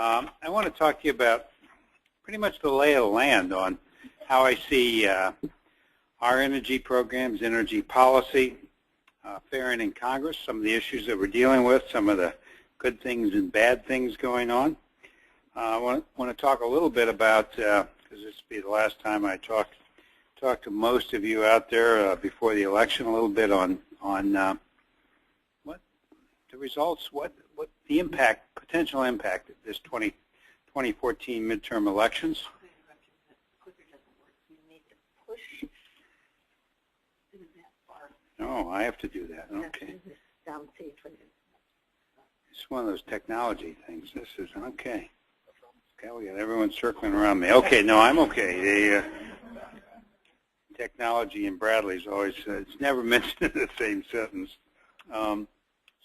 I want to talk to you about pretty much the lay of the land on how I see our energy programs, energy policy faring in Congress, some of the issues that we're dealing with, some of the good things and bad things going on. I want to talk a little bit about, because this will be the last time I talk to most of you out there before the election, a little bit on what the results, what the impact, potential impact of this 2014 midterm elections. Oh, I have to do that. Okay. It's one of those technology things. This is okay. Okay, we got everyone circling around me. Okay, no, I'm okay. The technology in Bradley's always, it's never mentioned in the same sentence.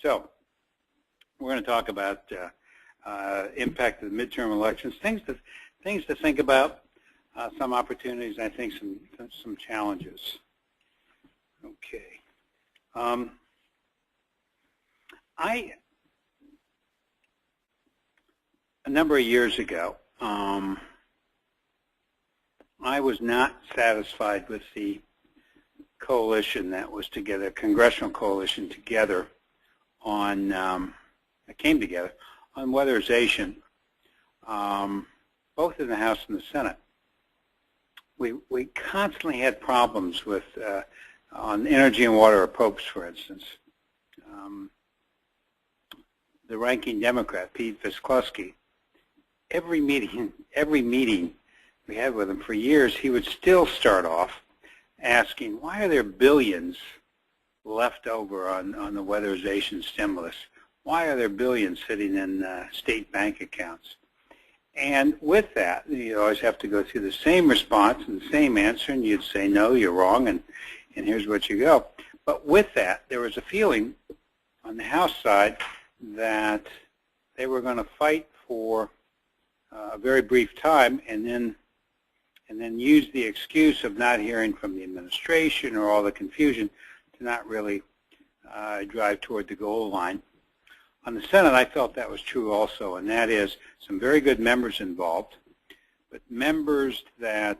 So we're going to talk about impact of the midterm elections, things to think about, some opportunities, I think some challenges. Okay. A number of years ago, I was not satisfied with the coalition that was together, Congressional coalition together on, that came together on weatherization, both in the House and the Senate. We constantly had problems with, on energy and water or POPEs, for instance. The ranking Democrat, Pete Visclosky, every meeting we had with him for years, he would still start off asking, why are there billions left over on the weatherization stimulus? Why are there billions sitting in state bank accounts? And with that, you always have to go through the same response and the same answer, and you'd say, no, you're wrong, and here's what you go. But with that, there was a feeling on the House side that they were going to fight for a very brief time and then use the excuse of not hearing from the administration or all the confusion to not really drive toward the goal line. On the Senate, I felt that was true also, and that is some very good members involved, but members that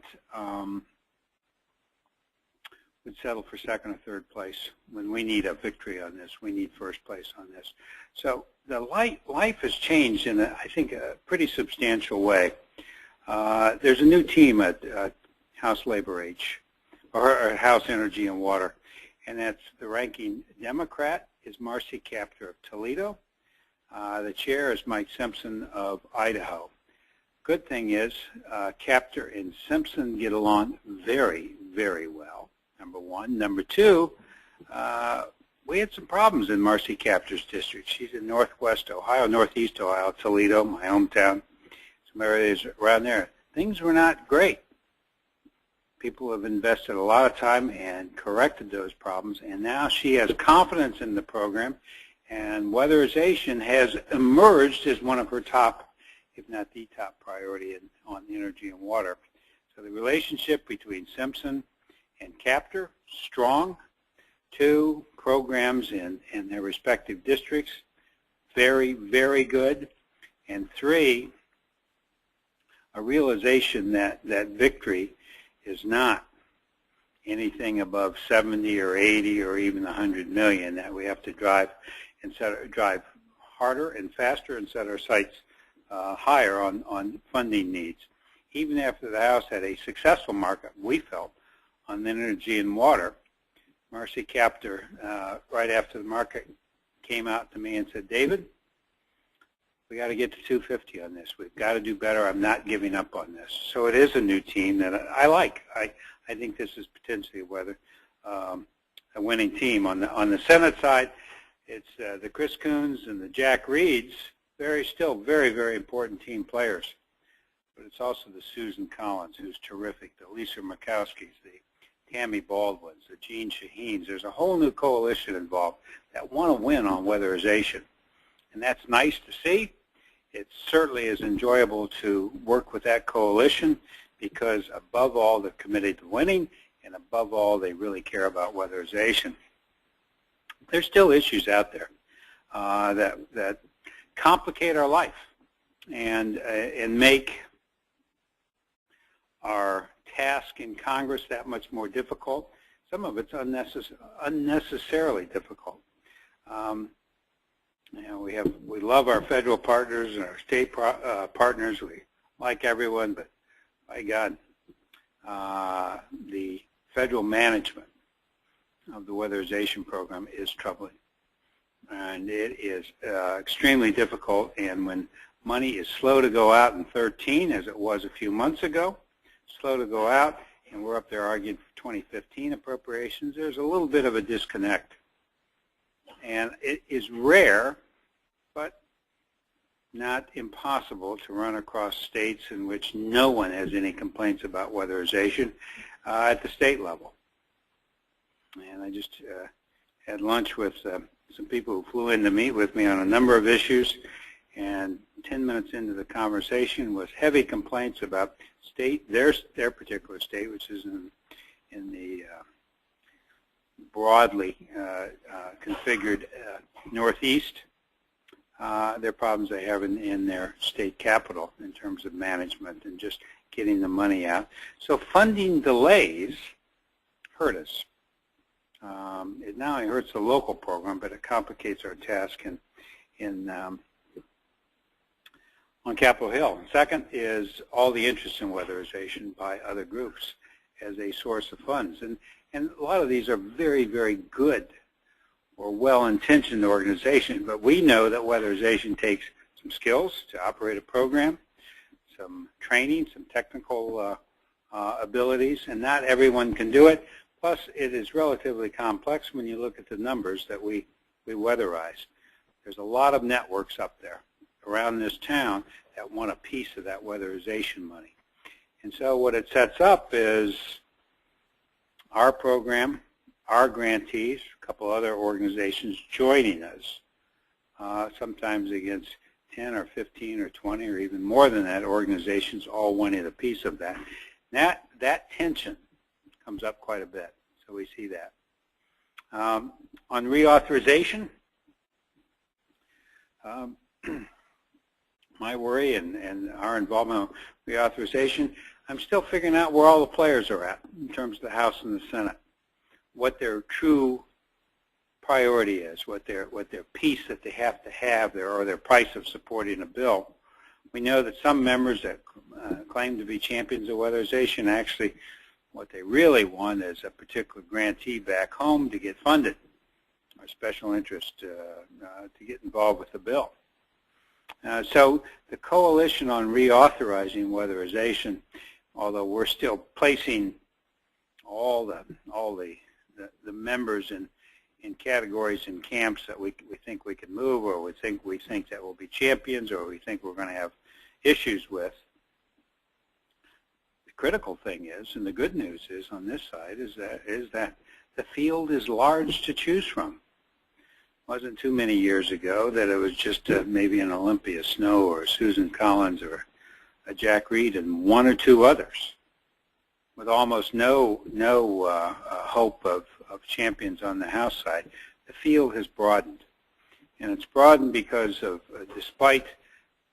would settle for second or third place. When we need a victory on this, we need first place on this. So the life has changed in, I think, a pretty substantial way. There's a new team at House Labor H, or House Energy and Water, and that's the ranking Democrat is Marcy Kaptur of Toledo. The chair is Mike Simpson of Idaho. Good thing is Kaptur and Simpson get along very, very well, number one. Number two, we had some problems in Marcy Kaptur's district. She's in northwest Ohio, northeast Ohio, Toledo, my hometown, some areas around there. Things were not great. People have invested a lot of time and corrected those problems, and now she has confidence in the program, and weatherization has emerged as one of her top, if not the top priority on energy and water. So the relationship between Simpson and Kaptur, strong. Two, programs in their respective districts, very, very good. And three, a realization that victory is not anything above 70 or 80 or even 100 million, that we have to drive harder and faster and set our sights higher on funding needs. Even after the House had a successful market, we felt, on energy and water, Marcy Kaptur, right after the market, came out to me and said, David, we got to get to 250 on this. We've got to do better. I'm not giving up on this. So it is a new team that I like. I think this is potentially a winning team. On the Senate side, it's the Chris Coons and the Jack Reeds, still very, very important team players. But it's also the Susan Collins, who's terrific, the Lisa Murkowski's, the Tammy Baldwin's, the Jean Shaheens. There's a whole new coalition involved that want to win on weatherization. And that's nice to see. It certainly is enjoyable to work with that coalition because above all, they're committed to winning, and above all, they really care about weatherization. There's still issues out there that complicate our life. and make our task in Congress that much more difficult. Some of it's unnecessarily difficult. We love our federal partners and our state partners. We like everyone, but by God, the federal management of the weatherization program is troubling, and it is extremely difficult. And when money is slow to go out in 2013, as it was a few months ago, slow to go out, and we're up there arguing for 2015 appropriations, there's a little bit of a disconnect. And it is rare, but not impossible, to run across states in which no one has any complaints about weatherization at the state level. And I just had lunch with some people who flew in to meet with me on a number of issues, and 10 minutes into the conversation was heavy complaints about their particular state, which is in the broadly configured Northeast, their problems they have in their state capital in terms of management and just getting the money out. So funding delays hurt us. It not only hurts the local program, but it complicates our task on Capitol Hill. Second is all the interest in weatherization by other groups as a source of funds. And a lot of these are very, very good or well-intentioned organizations, but we know that weatherization takes some skills to operate a program, some training, some technical abilities, and not everyone can do it. Plus, it is relatively complex when you look at the numbers that we weatherize. There's a lot of networks up there around this town that want a piece of that weatherization money. And so what it sets up is our program, our grantees, a couple other organizations joining us, sometimes against 10 or 15 or 20 or even more than that organizations all wanting a piece of that. That tension comes up quite a bit, so we see that. On reauthorization, my worry and our involvement in reauthorization, I'm still figuring out where all the players are at in terms of the House and the Senate, what their true priority is, what their piece that they have to have there, or their price of supporting a bill. We know that some members that claim to be champions of weatherization, actually what they really want is a particular grantee back home to get funded, or special interest to get involved with the bill. So the coalition on reauthorizing weatherization, although we're still placing all the members in categories and camps that we think we can move, or we think that will be champions, or we think we're going to have issues with. The critical thing is, and the good news is on this side, is that the field is large to choose from. It wasn't too many years ago that it was just maybe an Olympia Snow or a Susan Collins or a Jack Reed and one or two others, with almost no hope of champions on the House side. The field has broadened, and it's broadened because of despite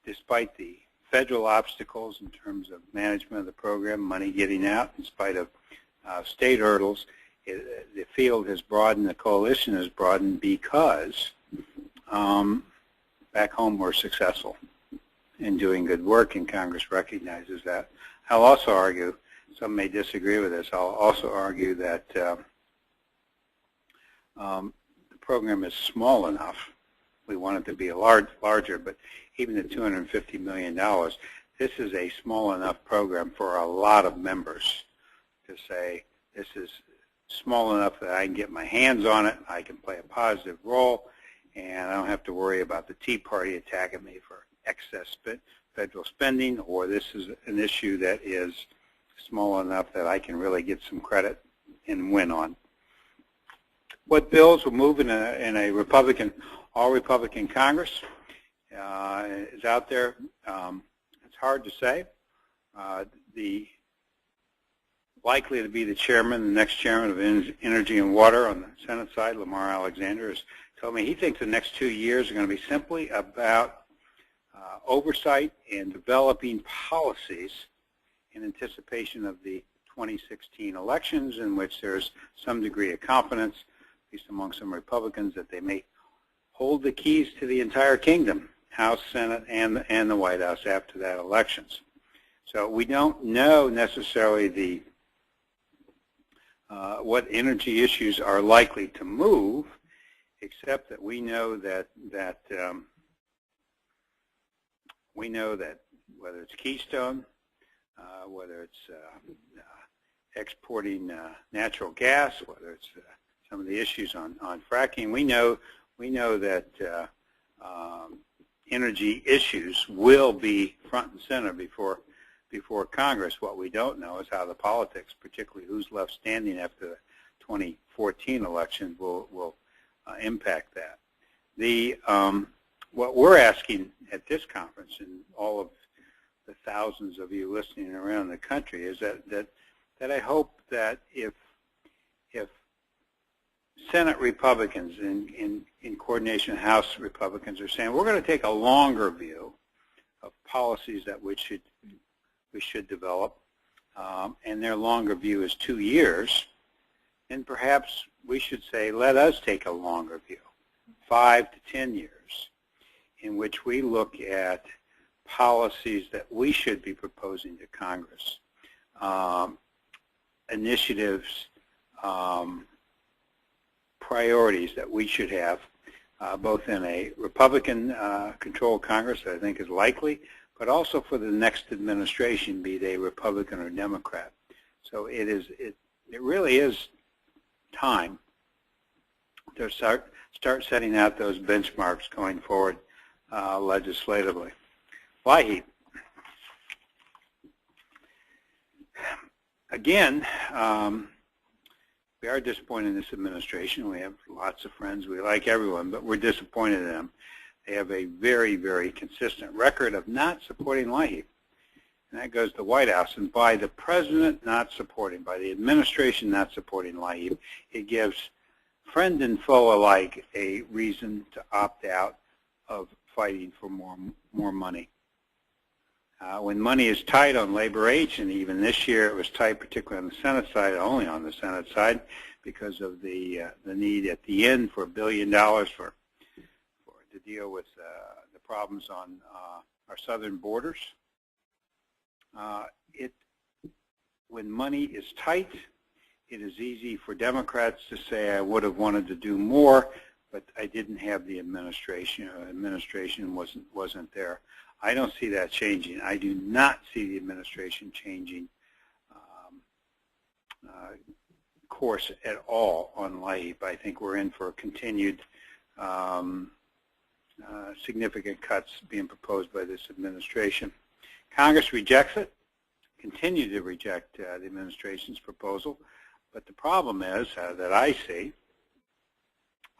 the federal obstacles in terms of management of the program, money getting out, in spite of state hurdles, the field has broadened, the coalition has broadened because back home we're successful in doing good work, and Congress recognizes that. I'll also argue, some may disagree with this, I'll also argue that the program is small enough. We want it to be larger, but even at $250 million, this is a small enough program for a lot of members to say this is small enough that I can get my hands on it, I can play a positive role, and I don't have to worry about the Tea Party attacking me for excess federal spending, or this is an issue that is small enough that I can really get some credit and win on. What bills will move in a all-Republican Congress is out there. It's hard to say. The likely to be the chairman, the next chairman of Energy and Water on the Senate side, Lamar Alexander, has told me he thinks the next 2 years are going to be simply about oversight and developing policies in anticipation of the 2016 elections, in which there's some degree of confidence, at least among some Republicans, that they may hold the keys to the entire kingdom, House, Senate, and the White House after that elections. So we don't know necessarily the what energy issues are likely to move, except that we know that whether it's Keystone, whether it's exporting natural gas, whether it's some of the issues on fracking, we know that energy issues will be front and center before Congress. What we don't know is how the politics, particularly who's left standing after the 2014 election, will impact that. What we're asking at this conference, and all of the thousands of you listening around the country, is that I hope that if Senate Republicans in coordination with House Republicans are saying we're going to take a longer view of policies that we should develop, and their longer view is 2 years, then perhaps we should say let us take a longer view, 5 to 10 years, in which we look at policies that we should be proposing to Congress, initiatives, priorities that we should have, both in a Republican-controlled Congress that I think is likely, but also for the next administration, be they Republican or Democrat. So it really is time to start setting out those benchmarks going forward legislatively. LIHEAP. Again, we are disappointed in this administration. We have lots of friends. We like everyone, but we're disappointed in them. They have a very, very consistent record of not supporting LIHEAP. And that goes to the White House. And by the president not supporting, by the administration not supporting LIHEAP, it gives friend and foe alike a reason to opt out of fighting for more money. When money is tight on labor aid, and even this year it was tight, particularly on the Senate side, only on the Senate side, because of the need at the end for $1 billion to deal with the problems on our southern borders. When money is tight, it is easy for Democrats to say, I would have wanted to do more, but I didn't have the administration. Administration wasn't there. I don't see that changing. I do not see the administration changing course at all on LIHEAP. I think we're in for continued significant cuts being proposed by this administration. Congress rejects it, continue to reject the administration's proposal, but the problem is, that I see,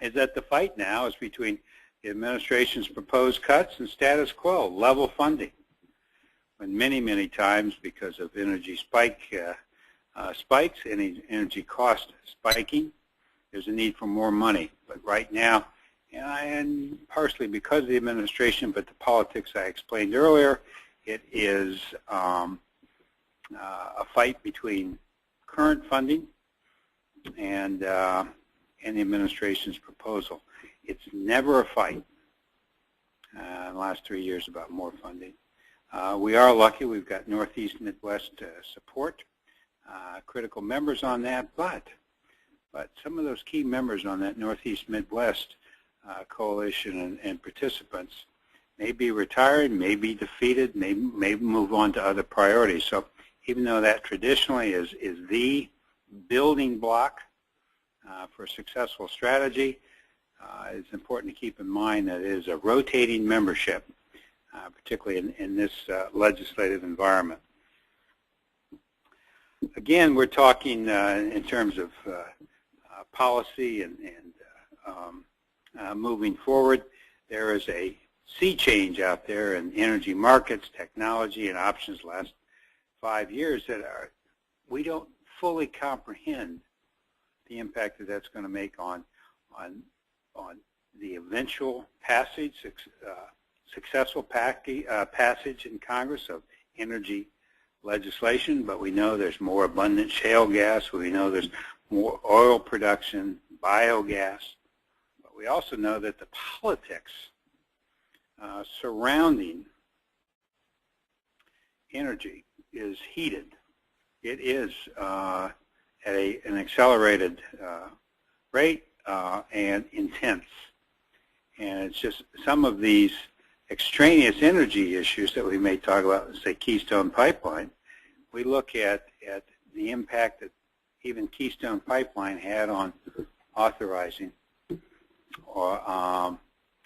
is that the fight now is between the administration's proposed cuts and status quo, level funding. When many, many times, because of energy spikes, energy cost spiking, there's a need for more money. But right now, and partially because of the administration, but the politics I explained earlier, it is a fight between current funding and the administration's proposal. It's never a fight in the last 3 years about more funding. We are lucky. We've got Northeast Midwest support, critical members on that, but some of those key members on that Northeast Midwest coalition and participants may be retired, may be defeated, may move on to other priorities. So even though that traditionally is the building block for a successful strategy, it's important to keep in mind that it is a rotating membership, particularly in this legislative environment. Again, we're talking in terms of policy and moving forward. There is a sea change out there in energy markets, technology, and options the last 5 years that we don't fully comprehend the impact that that's going to make on the eventual passage, successful passage in Congress of energy legislation, but we know there's more abundant shale gas. We know there's more oil production, biogas. But we also know that the politics surrounding energy is heated. It is at an accelerated rate and intense. And it's just some of these extraneous energy issues that we may talk about, say Keystone Pipeline. We look at the impact that even Keystone Pipeline had on authorizing or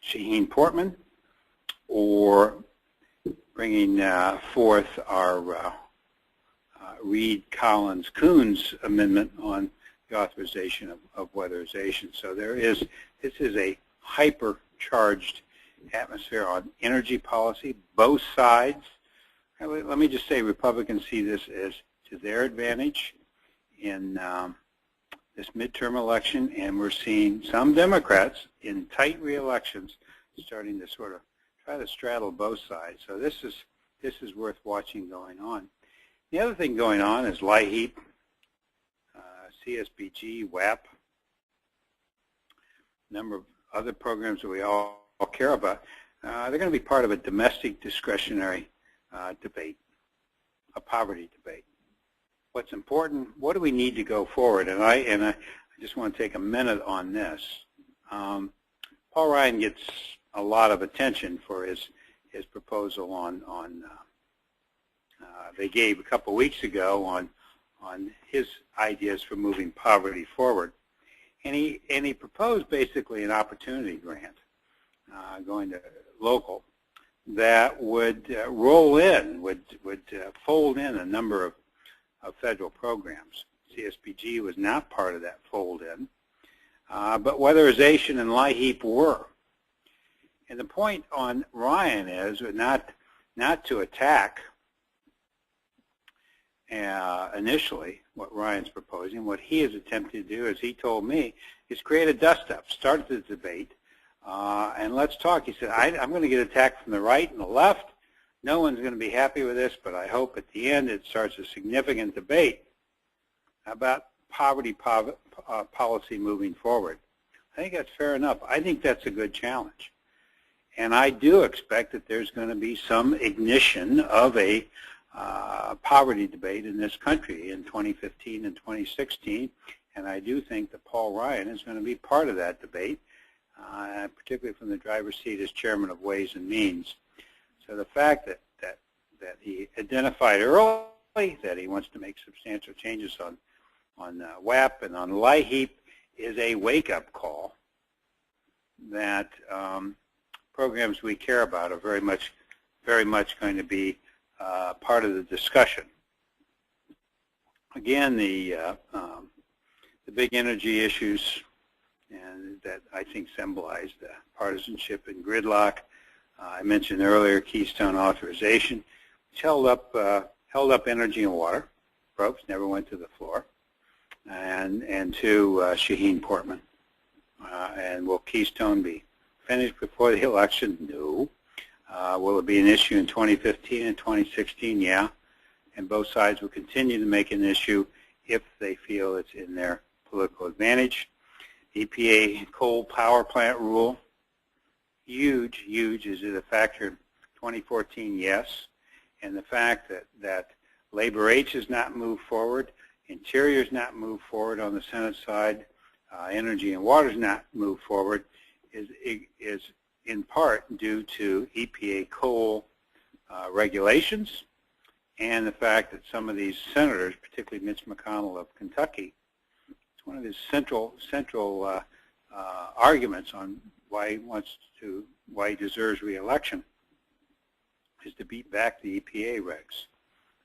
Shaheen Portman, or bringing forth our Reed-Collins-Coons amendment on the authorization of weatherization. So this is a hyper-charged atmosphere on energy policy, both sides. Let me just say Republicans see this as to their advantage in this midterm election, and we're seeing some Democrats in tight re-elections starting to sort of try to straddle both sides. So this is worth watching going on. The other thing going on is LIHEAP, CSBG, WAP, a number of other programs that we all care about. They're going to be part of a domestic discretionary debate, a poverty debate. What's important? What do we need to go forward? And I just want to take a minute on this. Paul Ryan gets a lot of attention for his proposal on they gave a couple weeks ago on his ideas for moving poverty forward, and he proposed basically an opportunity grant going to local that would roll in, would fold in a number of federal programs. CSBG was not part of that fold in, but weatherization and LIHEAP were. And the point on Ryan is not to attack initially what Ryan's proposing. What he is attempting to do, as he told me, is create a dust-up, start the debate, and let's talk. He said, I'm going to get attacked from the right and the left. No one's going to be happy with this, but I hope at the end it starts a significant debate about poverty policy moving forward. I think that's fair enough. I think that's a good challenge. And I do expect that there's going to be some ignition of a poverty debate in this country in 2015 and 2016, and I do think that Paul Ryan is going to be part of that debate, particularly from the driver's seat as chairman of Ways and Means. So the fact that he identified early that he wants to make substantial changes on WAP and on LIHEAP is a wake-up call that programs we care about are very much going to be part of the discussion. Again, the big energy issues, and that I think symbolize the partisanship and gridlock. I mentioned earlier Keystone authorization, which held up energy and water. Ropes never went to the floor, and to Shaheen Portman. And will Keystone be finished before the election? No. Will it be an issue in 2015 and 2016? Yeah. And both sides will continue to make an issue if they feel it's in their political advantage. EPA coal power plant rule, huge. Is it a factor in 2014? Yes. And the fact that Labor H has not moved forward, Interior has not moved forward on the Senate side, Energy and Water has not moved forward, is in part due to EPA coal regulations and the fact that some of these senators, particularly Mitch McConnell of Kentucky, it's one of his central arguments on why he deserves re-election is to beat back the EPA regs.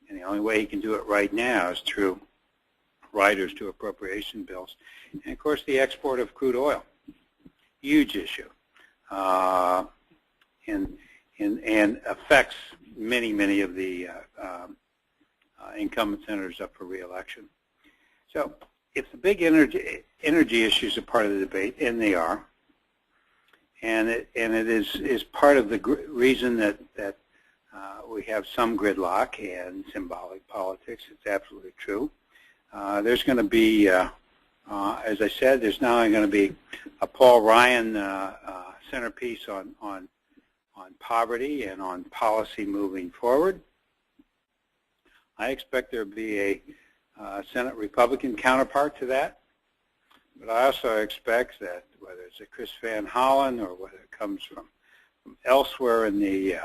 And the only way he can do it right now is through riders to appropriation bills. And of course the export of crude oil, huge issue. And affects many of the incumbent senators up for re-election. So if the big energy issues are part of the debate, and they are, and it is part of the reason that we have some gridlock and symbolic politics. It's absolutely true. There's going to be, as I said, there's now going to be a Paul Ryan centerpiece on poverty and on policy moving forward. I expect there will be a Senate Republican counterpart to that, but I also expect that whether it's a Chris Van Hollen or whether it comes from elsewhere in the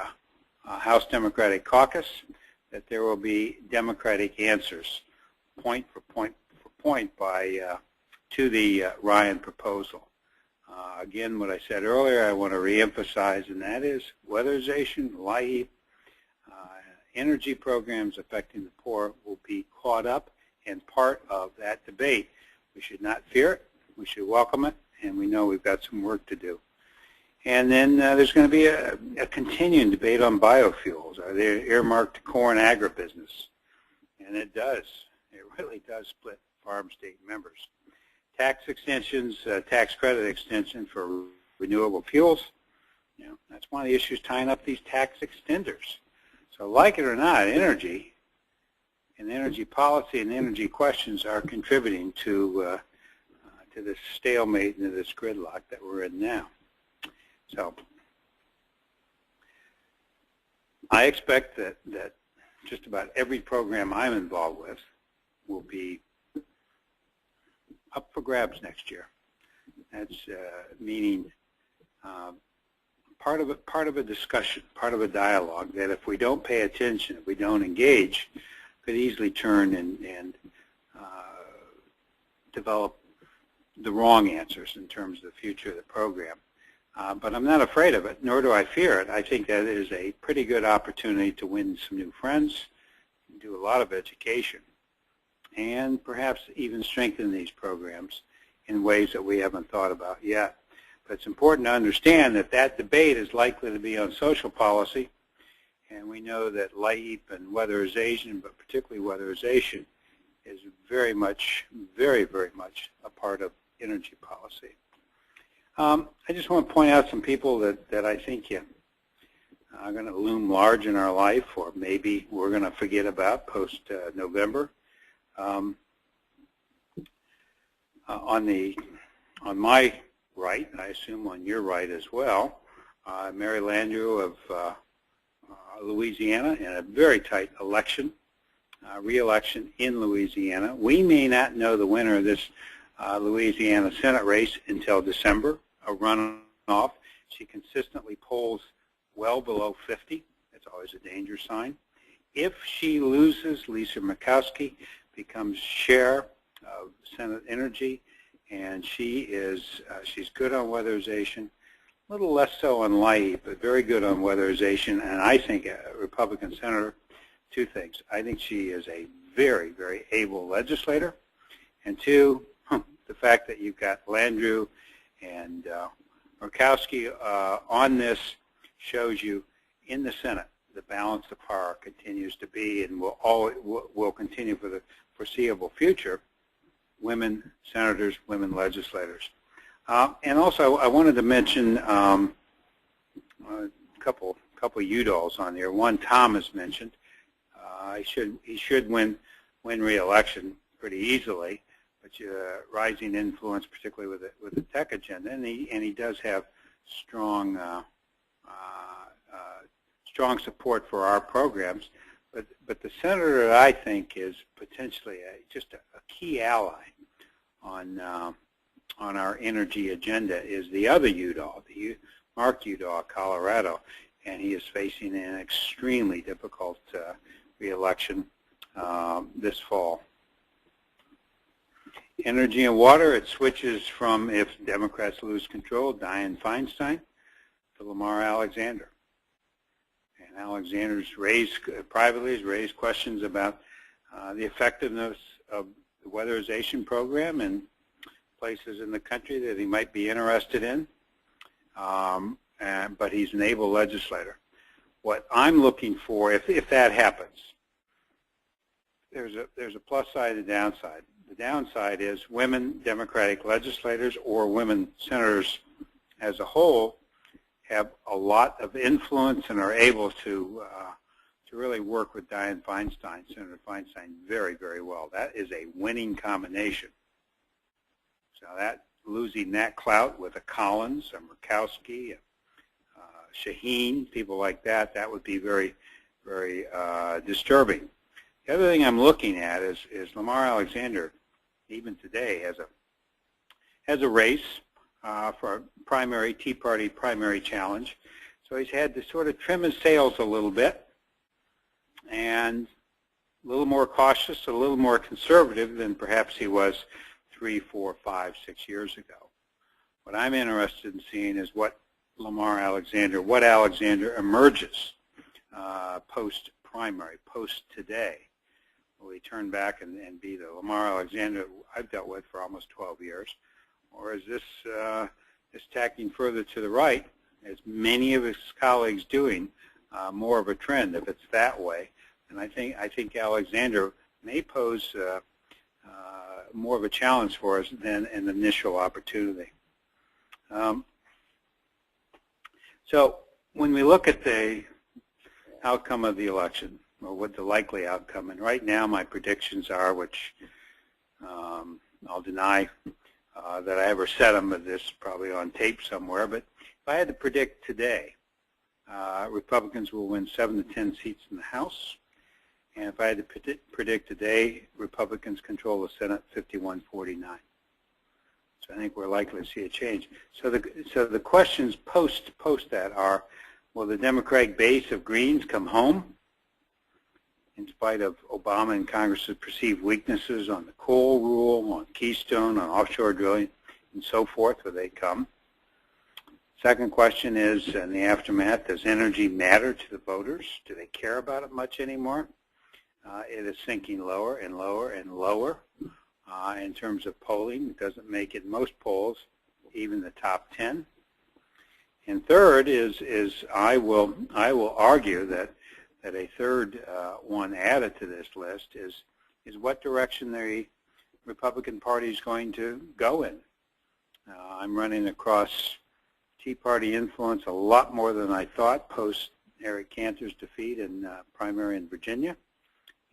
House Democratic Caucus, that there will be Democratic answers, point for point to the Ryan proposal. Again, what I said earlier, I want to reemphasize, and that is weatherization, LIHEAP, energy programs affecting the poor will be caught up and part of that debate. We should not fear it. We should welcome it, and we know we've got some work to do. And then there's going to be a continuing debate on biofuels. Are they earmarked to core and agribusiness? And it does. It really does split farm-state members. Tax extensions, tax credit extension for renewable fuels, that's one of the issues tying up these tax extenders. So like it or not, energy and energy policy and energy questions are contributing to this stalemate and to this gridlock that we're in now. So I expect that just about every program I'm involved with will be up for grabs next year. That's meaning part of a discussion, part of a dialogue that if we don't pay attention, if we don't engage, could easily turn and develop the wrong answers in terms of the future of the program. But I'm not afraid of it, nor do I fear it. I think that it is a pretty good opportunity to win some new friends, do a lot of education, and perhaps even strengthen these programs in ways that we haven't thought about yet. But it's important to understand that that debate is likely to be on social policy, and we know that LIHEAP and weatherization, but particularly weatherization, is very much, very, very much a part of energy policy. I just want to point out some people that I think are going to loom large in our life, or maybe we're going to forget about post-November. On my right, I assume on your right as well, Mary Landrieu of Louisiana in a very tight election, re-election in Louisiana. We may not know the winner of this Louisiana Senate race until December, a runoff. She consistently polls well below 50. That's always a danger sign. If she loses, Lisa Murkowski becomes chair of Senate Energy, and she's good on weatherization, a little less so on LIHEAP, but very good on weatherization. And I think a Republican senator, two things. I think she is a very, very able legislator, and two, the fact that you've got Landrieu and Murkowski on this shows you in the Senate the balance of power continues to be and will continue for the foreseeable future, women senators, women legislators. And also I wanted to mention a couple Udalls on there. One Tom has mentioned. He should win re-election pretty easily, but rising influence, particularly with the tech agenda, and he does have strong strong support for our programs. But the senator that I think is potentially just a key ally on our energy agenda is the other Udall, Mark Udall of Colorado, and he is facing an extremely difficult re-election this fall. Energy and water, it switches from, if Democrats lose control, Dianne Feinstein to Lamar Alexander. And Alexander's privately has raised questions about the effectiveness of the weatherization program in places in the country that he might be interested in, but he's an able legislator. What I'm looking for, if that happens, there's a plus side and a downside. The downside is women Democratic legislators or women senators as a whole have a lot of influence and are able to really work with Dianne Feinstein, Senator Feinstein, very, very well. That is a winning combination. So that losing that clout with a Collins, a Murkowski, Shaheen, people like that, that would be very, very disturbing. The other thing I'm looking at is Lamar Alexander, even today, has a race for a primary Tea Party primary challenge. So he's had to sort of trim his sails a little bit and a little more cautious, a little more conservative than perhaps he was 3, 4, 5, 6 years ago. What I'm interested in seeing is what Alexander emerges post-primary, post-today. Will he turn back and be the Lamar Alexander I've dealt with for almost 12 years? Or is this tacking further to the right, as many of his colleagues doing, more of a trend if it's that way? And I think Alexander may pose more of a challenge for us than an initial opportunity. So when we look at the outcome of the election, or what the likely outcome, and right now my predictions are, which I'll deny that I ever said them, but this is probably on tape somewhere, but if I had to predict today, Republicans will win 7 to 10 seats in the House, and if I had to predict today, Republicans control the Senate 51-49. So I think we're likely to see a change. So the questions post that are, will the Democratic base of Greens come home in spite of Obama and Congress's perceived weaknesses on the coal rule, on Keystone, on offshore drilling, and so forth? Will they come? Second question is, in the aftermath, does energy matter to the voters? Do they care about it much anymore? It is sinking lower and lower and lower in terms of polling. It doesn't make it most polls, even the top 10. And third is I will argue that a third one added to this list is what direction the Republican Party is going to go in. I'm running across Tea Party influence a lot more than I thought post Eric Cantor's defeat in primary in Virginia,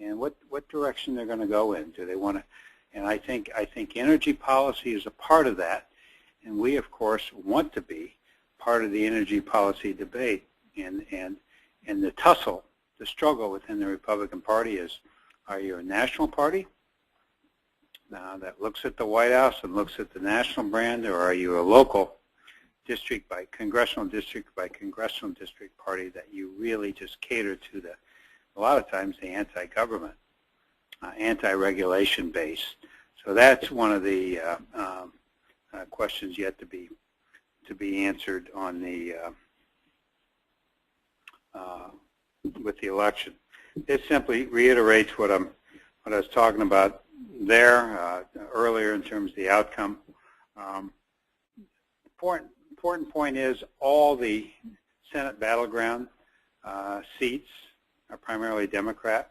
and what direction they're going to go in. Do they want to? And I think energy policy is a part of that, and we of course want to be part of the energy policy debate. And the tussle, the struggle within the Republican Party is: are you a national party that looks at the White House and looks at the national brand, or are you a local district by congressional district party that you really just cater to a lot of times the anti-government, anti-regulation base? So that's one of the questions yet to be answered on the with the election. This simply reiterates what I was talking about there earlier in terms of the outcome. Important point is all the Senate battleground seats are primarily Democrat.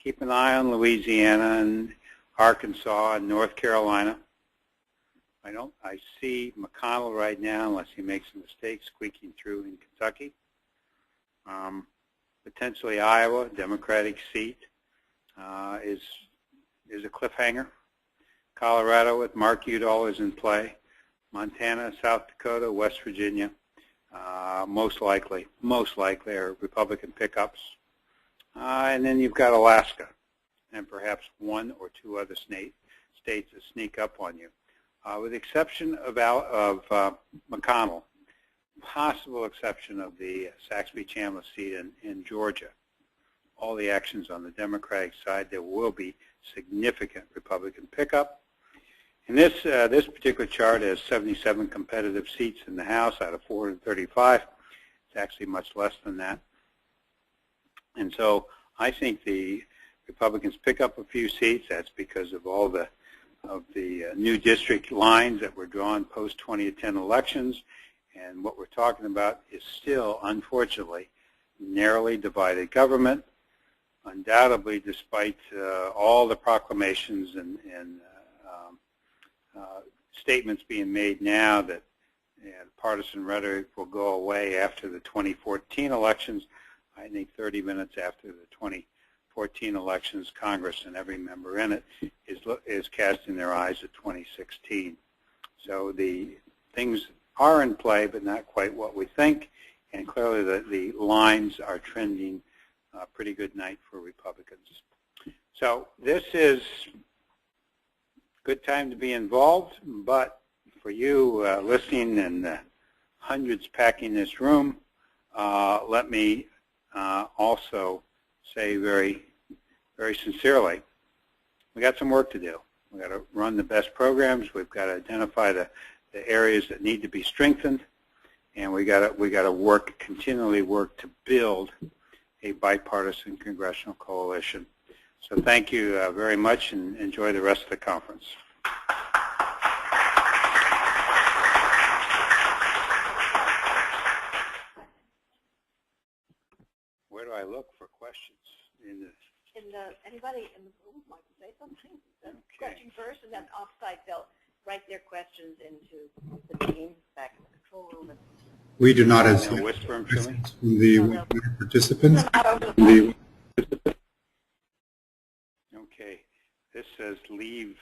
Keep an eye on Louisiana and Arkansas and North Carolina. I see McConnell right now, unless he makes a mistake, squeaking through in Kentucky. Potentially Iowa, Democratic seat, is a cliffhanger. Colorado with Mark Udall is in play. Montana, South Dakota, West Virginia, most likely are Republican pickups. And then you've got Alaska, and perhaps 1 or 2 other states that sneak up on you. With the exception of McConnell, possible exception of the Saxby-Chambliss seat in Georgia. All the actions on the Democratic side, there will be significant Republican pickup. And this particular chart has 77 competitive seats in the House out of 435. It's actually much less than that. And so I think the Republicans pick up a few seats. That's because of all the new district lines that were drawn post-2010 elections. And what we're talking about is still, unfortunately, narrowly divided government. Undoubtedly, despite all the proclamations and statements being made now that and partisan rhetoric will go away after the 2014 elections. I think 30 minutes after the 2014 elections, Congress and every member in it is casting their eyes at 2016. So the things are in play, but not quite what we think, and clearly the lines are trending a pretty good night for Republicans. So this is a good time to be involved, but for you listening and hundreds packing this room, let me also say very, very sincerely, we got some work to do. We've got to run the best programs. We've got to identify the areas that need to be strengthened, and we got to continually work to build a bipartisan congressional coalition. So thank you very much, and enjoy the rest of the conference. Where do I look for questions? Anybody in the room might say something. Okay. Question first, and then off-site they'll write their questions into the team back in the control room. We do not have whisper them to me. From the participants. Okay, this says leave.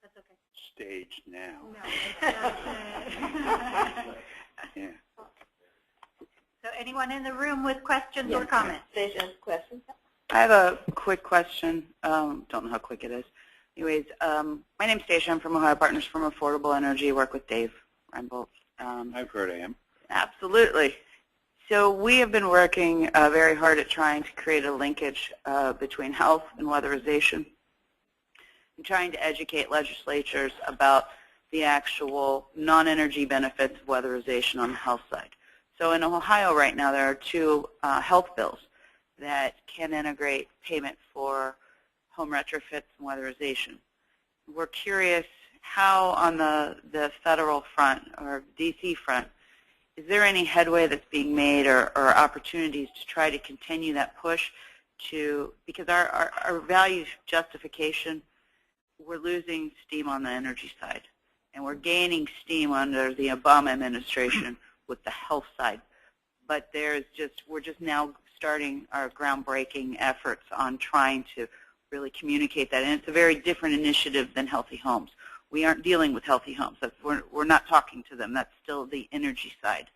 That's okay. Stage now. No, Yeah. So anyone in the room with questions or comments? Station questions. I have a quick question. Don't know how quick it is. Anyways, my name's Stacia. I'm from Ohio Partners from Affordable Energy. Work with Dave Reinbold. I've heard of him. Absolutely. So we have been working very hard at trying to create a linkage between health and weatherization, and trying to educate legislatures about the actual non-energy benefits of weatherization on the health side. So in Ohio right now, there are two health bills that can integrate payment for home retrofits and weatherization. We're curious how on the federal front or DC front, is there any headway that's being made or opportunities to try to continue that push because our value justification, we're losing steam on the energy side, and we're gaining steam under the Obama administration with the health side. But we're just now starting our groundbreaking efforts on trying to really communicate that. And it's a very different initiative than Healthy Homes. We aren't dealing with Healthy Homes. We're not talking to them. That's still the energy side.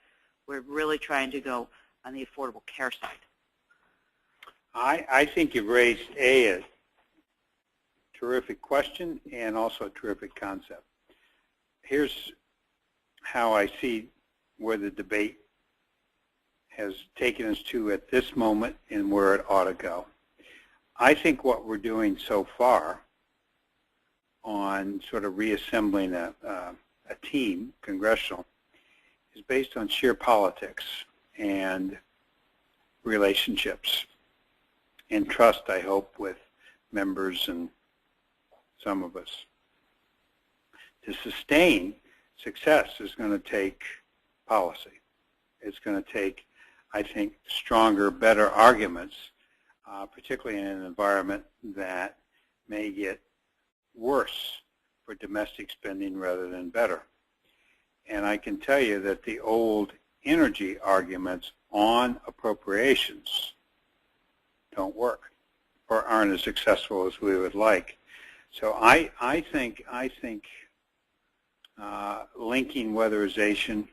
We're really trying to go on the affordable care side. I think you've raised a terrific question and also a terrific concept. Here's how I see where the debate has taken us to at this moment and where it ought to go. I think what we're doing so far on sort of reassembling a team, Congressional, is based on sheer politics and relationships and trust, I hope, with members and some of us. To sustain success is going to take policy. It's going to take, I think, stronger, better arguments, particularly in an environment that may get worse for domestic spending rather than better. And I can tell you that the old energy arguments on appropriations don't work or aren't as successful as we would like. So I think linking weatherization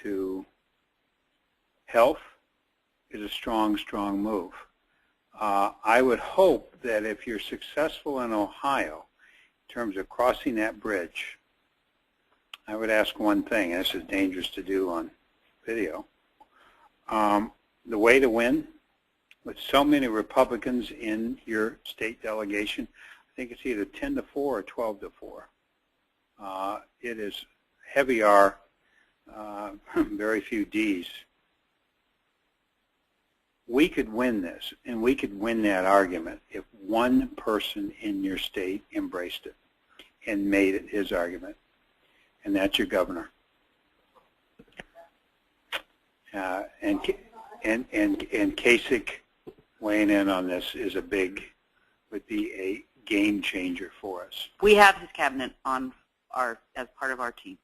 to health is a strong, strong move. I would hope that if you're successful in Ohio in terms of crossing that bridge, I would ask one thing, and this is dangerous to do on video. The way to win, with so many Republicans in your state delegation, I think it's either 10-4 or 12-4. It is heavy R, very few Ds. We could win this, and we could win that argument if one person in your state embraced it and made it his argument, and that's your governor. And Kasich weighing in on this would be a game changer for us. We have his cabinet on as part of our team.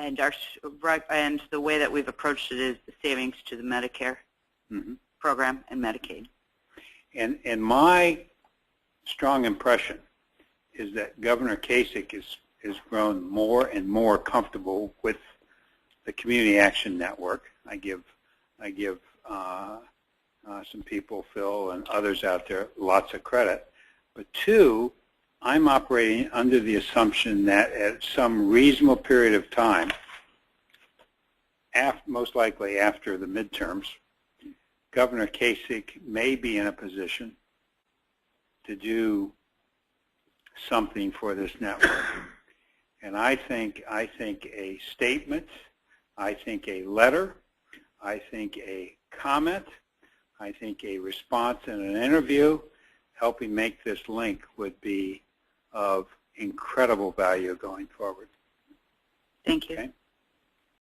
And the way that we've approached it is the savings to the Medicare program and Medicaid. And my strong impression is that Governor Kasich has grown more and more comfortable with the Community Action Network. I give some people, Phil and others out there, lots of credit. But two, I'm operating under the assumption that at some reasonable period of time, most likely after the midterms, Governor Kasich may be in a position to do something for this network. And I think a statement, I think a letter, I think a comment, I think a response in an interview helping make this link would be of incredible value going forward. Thank you. Okay?